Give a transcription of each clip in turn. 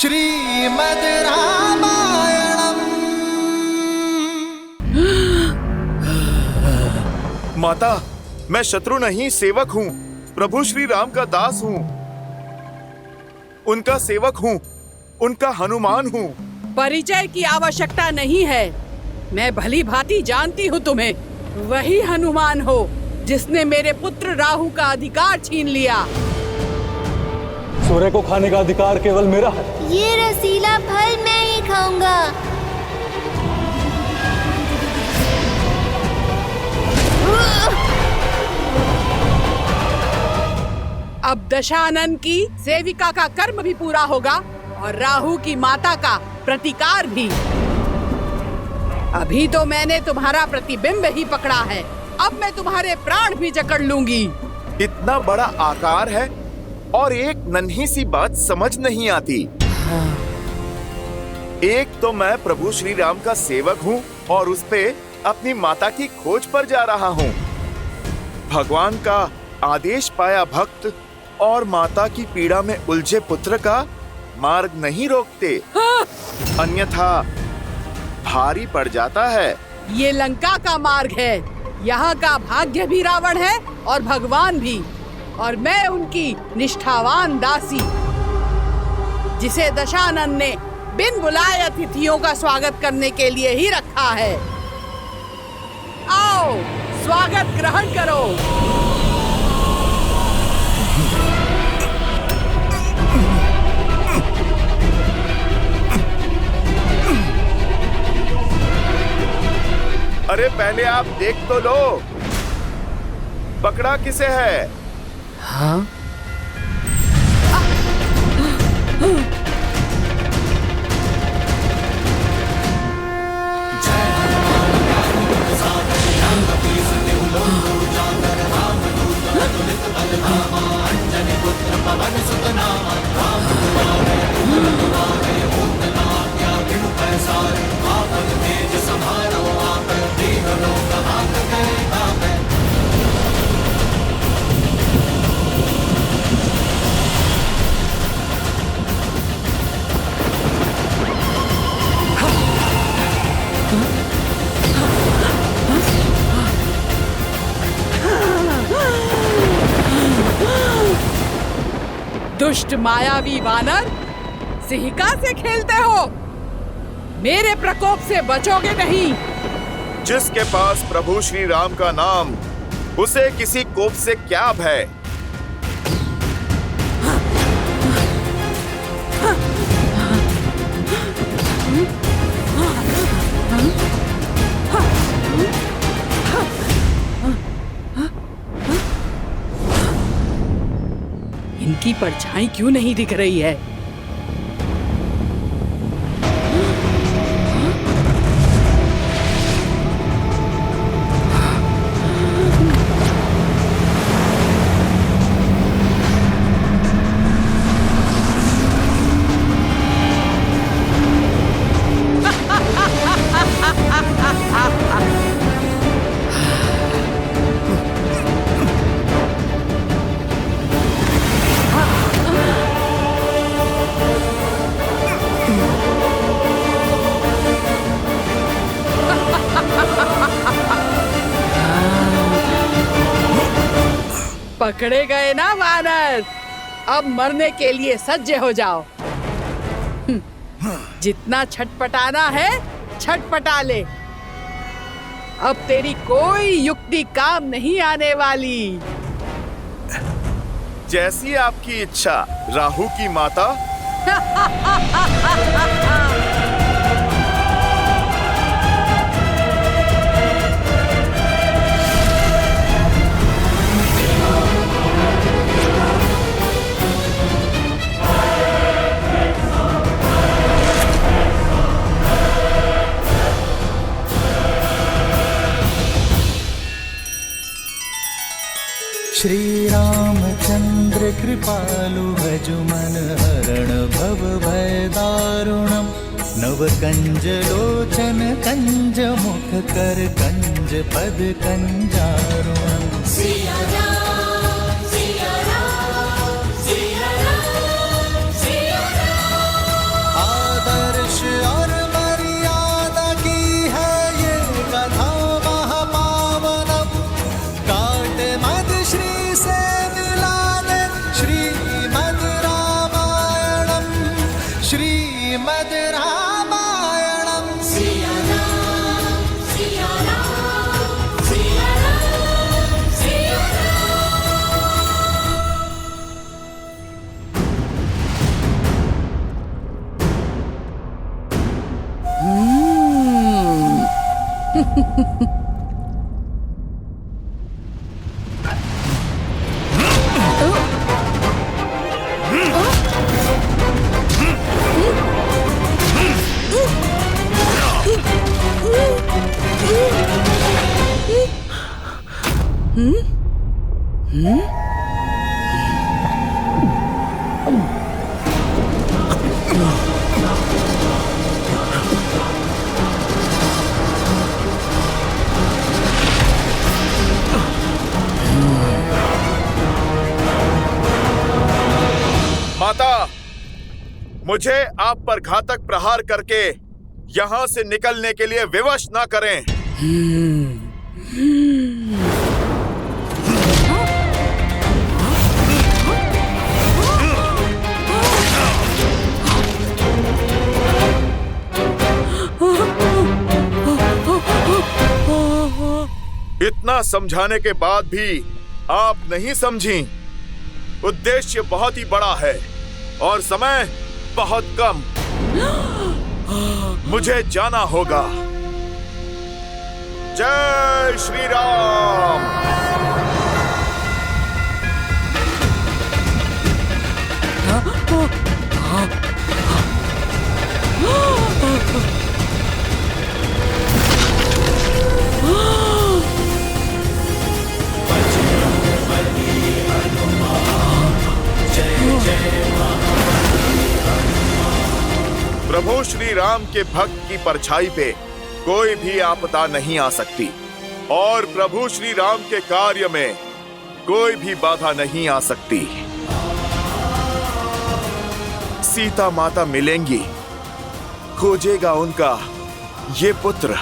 श्रीमद् रामायणम्। माता, मैं शत्रु नहीं सेवक हूँ। प्रभु श्री राम का दास हूँ, उनका सेवक हूँ, उनका हनुमान हूँ। परिचय की आवश्यकता नहीं है। मैं भली भांति जानती हूँ तुम्हें। वही हनुमान हो जिसने मेरे पुत्र राहु का अधिकार छीन लिया। सूर्य को खाने का अधिकार केवल मेरा है। ये रसीला फल मैं ही खाऊंगा। अब दशानन की सेविका का कर्म भी पूरा होगा और राहु की माता का प्रतिकार भी। अभी तो मैंने तुम्हारा प्रतिबिंब ही पकड़ा है, अब मैं तुम्हारे प्राण भी जकड़ लूंगी। इतना बड़ा आकार है और एक नन्ही सी बात समझ नहीं आती। एक तो मैं प्रभु श्री राम का सेवक हूँ और उस पे अपनी माता की खोज पर जा रहा हूँ। भगवान का आदेश पाया भक्त और माता की पीड़ा में उलझे पुत्र का मार्ग नहीं रोकते, अन्यथा भारी पड़ जाता है। ये लंका का मार्ग है। यहाँ का भाग्य भी रावण है और भगवान भी, और मैं उनकी निष्ठावान दासी, जिसे दशानन ने बिन बुलाए अतिथियों का स्वागत करने के लिए ही रखा है। आओ, स्वागत ग्रहण करो। अरे पहले आप देख तो लो, पकड़ा किसे है? हाँ? दुष्ट मायावी वानर, सिहिका से खेलते हो। मेरे प्रकोप से बचोगे नहीं। जिसके पास प्रभु श्री राम का नाम, उसे किसी कोप से क्या भय। इनकी परछाई क्यों नहीं दिख रही है? पकड़े गए ना वानर, अब मरने के लिए सज्ज हो जाओ। जितना छटपटाना है छटपटा ले, अब तेरी कोई युक्ति काम नहीं आने वाली। जैसी आपकी इच्छा राहु की माता। श्री रामचंद्र कृपालु भजु मन हरण भव भय दारुणम। नव कंज लोचन कंज मुख कर कंज पद कंजारुणम। सिया राम, सिया राम, सिया राम, सिया राम। श्रीमद् रामायणम् सिया राम सिया राम सिया राम सिया माता, मुझे आप पर घातक प्रहार करके यहाँ से निकलने के लिए विवश ना करें। इतना समझाने के बाद भी आप नहीं समझी। उद्देश्य बहुत ही बड़ा है और समय बहुत कम। मुझे जाना होगा। जय श्री राम। प्रभु श्री राम के भक्त की परछाई पे कोई भी आपदा नहीं आ सकती और प्रभु श्री राम के कार्य में कोई भी बाधा नहीं आ सकती। सीता माता मिलेंगी, खोजेगा उनका ये पुत्र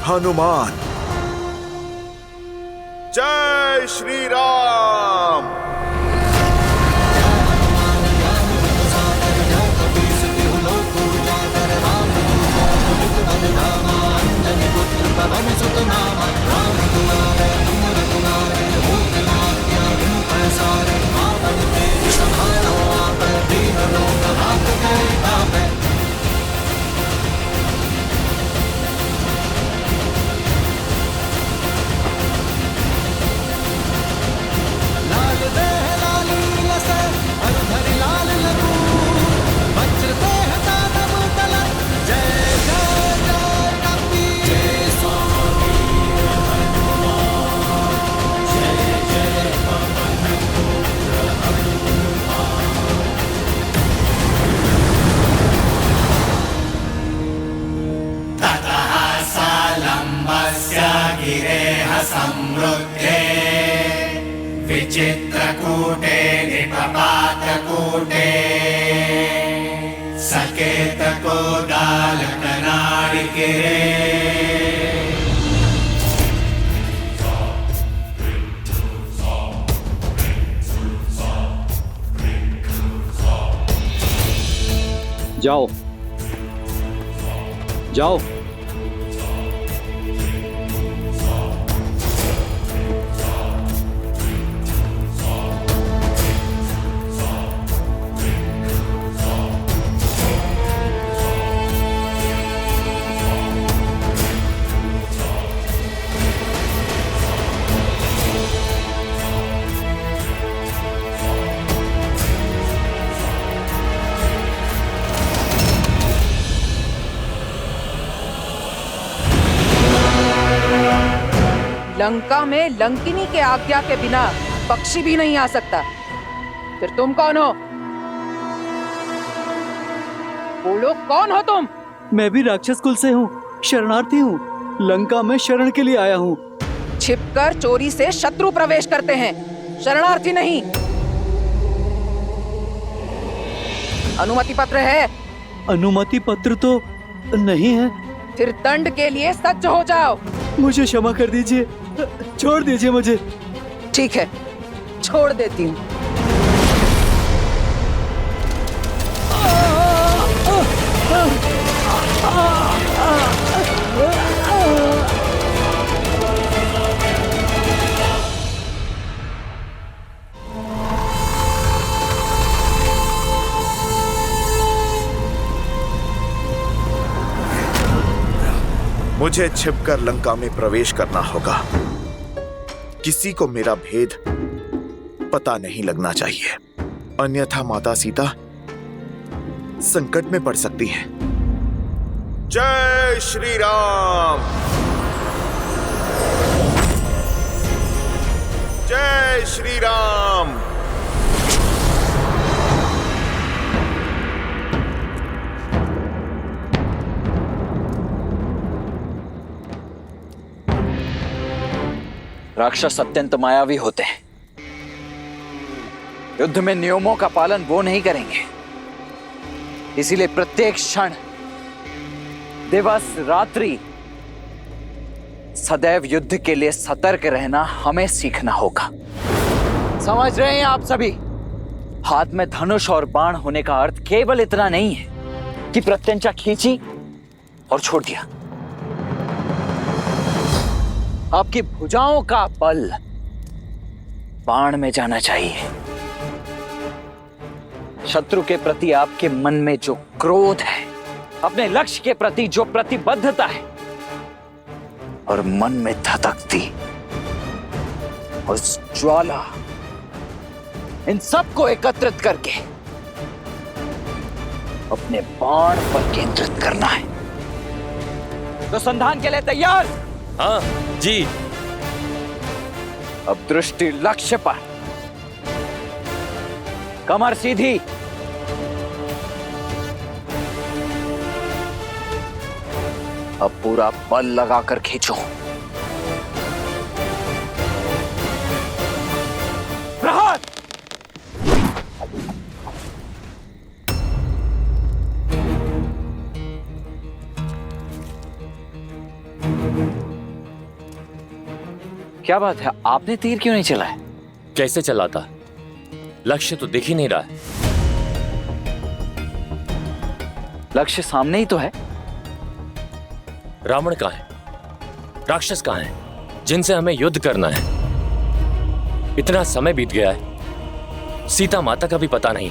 हनुमान। जय श्री राम। समृद्धे विचित्रकूटे निपपातकूटे सकेतकोदालकनाडिकिरे जाओ जाओ। लंका में लंकिनी के आज्ञा के बिना पक्षी भी नहीं आ सकता। फिर तुम कौन हो? बोलो, कौन हो तुम? मैं भी राक्षस कुल से हूँ, शरणार्थी हूँ, लंका में शरण के लिए आया हूँ। छिपकर चोरी से शत्रु प्रवेश करते हैं, शरणार्थी नहीं। अनुमति पत्र है? अनुमति पत्र तो नहीं है। फिर दंड के लिए सज्ज हो जाओ। मुझे क्षमा कर दीजिए, छोड़ दीजिए मुझे। ठीक है, छोड़ देती हूँ। मुझे छिपकर लंका में प्रवेश करना होगा। किसी को मेरा भेद पता नहीं लगना चाहिए, अन्यथा माता सीता संकट में पड़ सकती है। जय श्री राम। जय श्री राम। राक्षस अत्यंत मायावी होते हैं। युद्ध में नियमों का पालन वो नहीं करेंगे। इसीलिए प्रत्येक क्षण, दिवस, रात्रि सदैव युद्ध के लिए सतर्क रहना हमें सीखना होगा। समझ रहे हैं आप सभी? हाथ में धनुष और बाण होने का अर्थ केवल इतना नहीं है कि प्रत्यंचा खींची और छोड़ दिया। आपकी भुजाओं का बल बाण में जाना चाहिए। शत्रु के प्रति आपके मन में जो क्रोध है, अपने लक्ष्य के प्रति जो प्रतिबद्धता है और मन में धधकती उस ज्वाला, इन सबको एकत्रित करके अपने बाण पर केंद्रित करना है। तो संधान के लिए तैयार? हाँ जी। अब दृष्टि लक्ष्य पर, कमर सीधी, अब पूरा बल लगाकर खींचो। प्रहार। क्या बात है, आपने तीर क्यों नहीं चलाया? कैसे चलाता? लक्ष्य तो दिख ही नहीं रहा है। लक्ष्य सामने ही तो है। रावण कहाँ है? राक्षस कहाँ है जिनसे हमें युद्ध करना है? इतना समय बीत गया है, सीता माता का भी पता नहीं,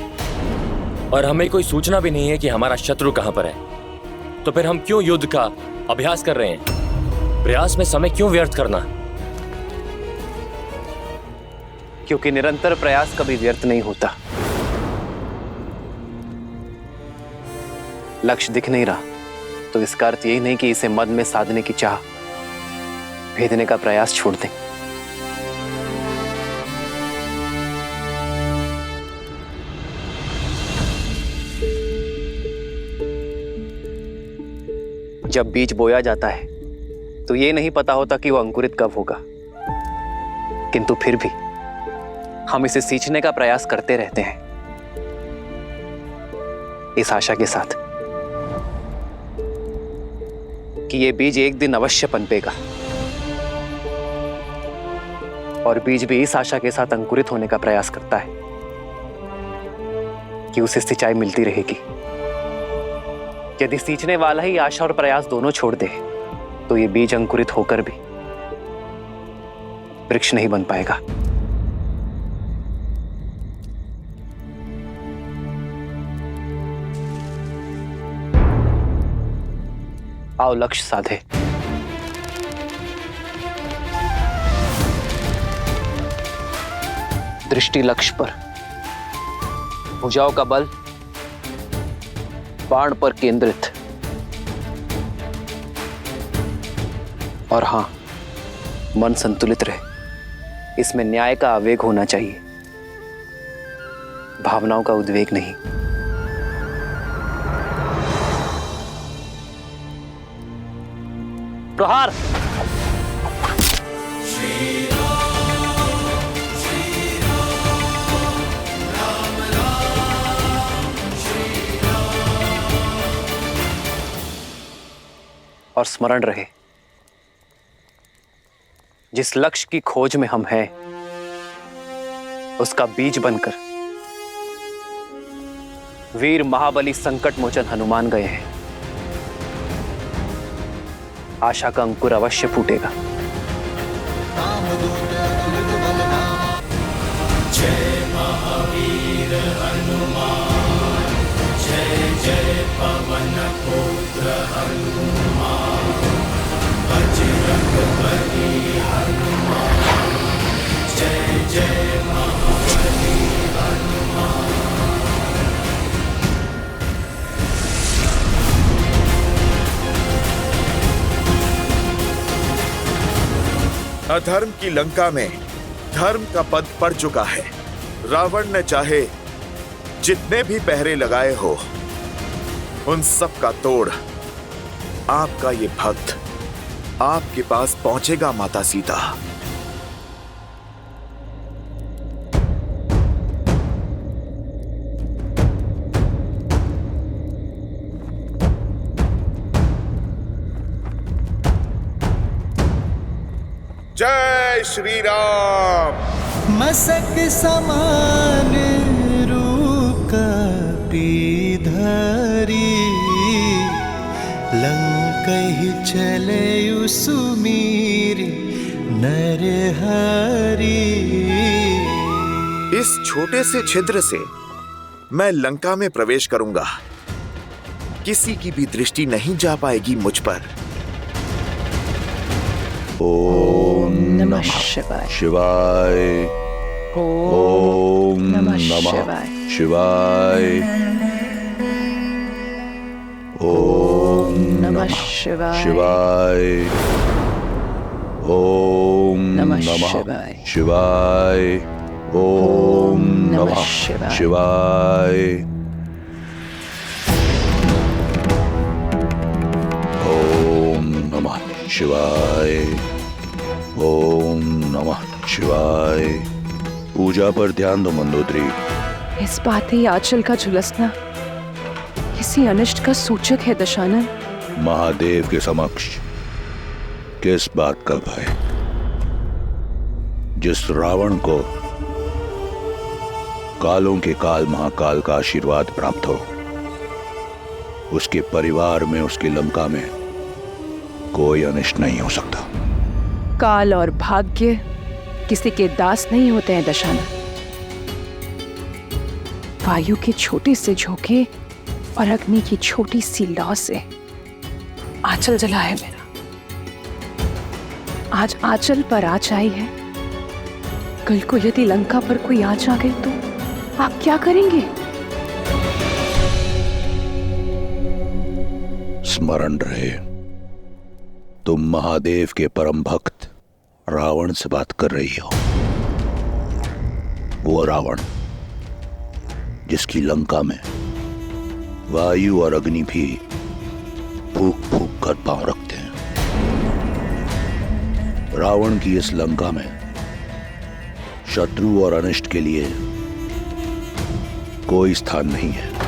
और हमें कोई सूचना भी नहीं है कि हमारा शत्रु कहां पर है। तो फिर हम क्यों युद्ध का अभ्यास कर रहे हैं? प्रयास में समय क्यों व्यर्थ करना? क्योंकि निरंतर प्रयास कभी व्यर्थ नहीं होता। लक्ष्य दिख नहीं रहा तो इसका अर्थ यही नहीं कि इसे मद में साधने की चाह, भेदने का प्रयास छोड़ दें। जब बीज बोया जाता है तो ये नहीं पता होता कि वो अंकुरित कब होगा, किंतु फिर भी हम इसे सींचने का प्रयास करते रहते हैं, इस आशा के साथ कि ये बीज एक दिन अवश्य पनपेगा, और बीज भी इस आशा के साथ अंकुरित होने का प्रयास करता है कि उसे सिंचाई मिलती रहेगी। यदि सींचने वाला ही आशा और प्रयास दोनों छोड़ दे तो ये बीज अंकुरित होकर भी वृक्ष नहीं बन पाएगा। आओ लक्ष्य साधे। दृष्टि लक्ष्य पर, भुजाओं का बल बाण पर केंद्रित, और हां, मन संतुलित रहे। इसमें न्याय का आवेग होना चाहिए, भावनाओं का उद्वेग नहीं। प्रहार। और स्मरण रहे, जिस लक्ष्य की खोज में हम हैं, उसका बीज बनकर वीर महाबली संकट मोचन हनुमान गए हैं। आशा का अंकुर अवश्य फूटेगा। जय महावीर हनुमान, जय जय पवन पुत्र हनुमान। अधर्म की लंका में धर्म का पद पड़ चुका है। रावण ने चाहे जितने भी पहरे लगाए हो, उन सब का तोड़ आपका ये भक्त आपके पास पहुंचेगा माता सीता। जय श्री राम। मसक समान रूप कपी धरी, लंकहि चले सुमीर नर हरि। इस छोटे से छिद्र से मैं लंका में प्रवेश करूंगा। किसी की भी दृष्टि नहीं जा पाएगी मुझ पर। ओम नमः शिवाय। शिवाय। ओम नमः नमः शिवाय। ओम नमः शिवाय। शिवाय। ओम नमः नमः शिवाय। शिवाय। ओम नमः शिवाय। ओम नमः शिवाय। ओम नमः शिवाय। पूजा पर ध्यान दो मंदोदरी। इस बात ही आंचल का झुलसना किसी अनिष्ट का सूचक है दशानन। महादेव के समक्ष किस बात का भय? जिस रावण को कालों के काल महाकाल का आशीर्वाद प्राप्त हो, उसके परिवार में, उसकी लंका में कोई अनिष्ट नहीं हो सकता। काल और भाग्य किसी के दास नहीं होते हैं दशानन। वायु के छोटे से झोंके और अग्नि की छोटी सी लौ से आंचल जला है मेरा। आज आंचल पर आँच आई है, कल को यदि लंका पर कोई आँच आ गई तो आप क्या करेंगे? स्मरण रहे, तुम महादेव के परम भक्त रावण से बात कर रही हो। वो रावण जिसकी लंका में वायु और अग्नि भी फूक फूक कर पांव रखते हैं। रावण की इस लंका में शत्रु और अनिष्ट के लिए कोई स्थान नहीं है।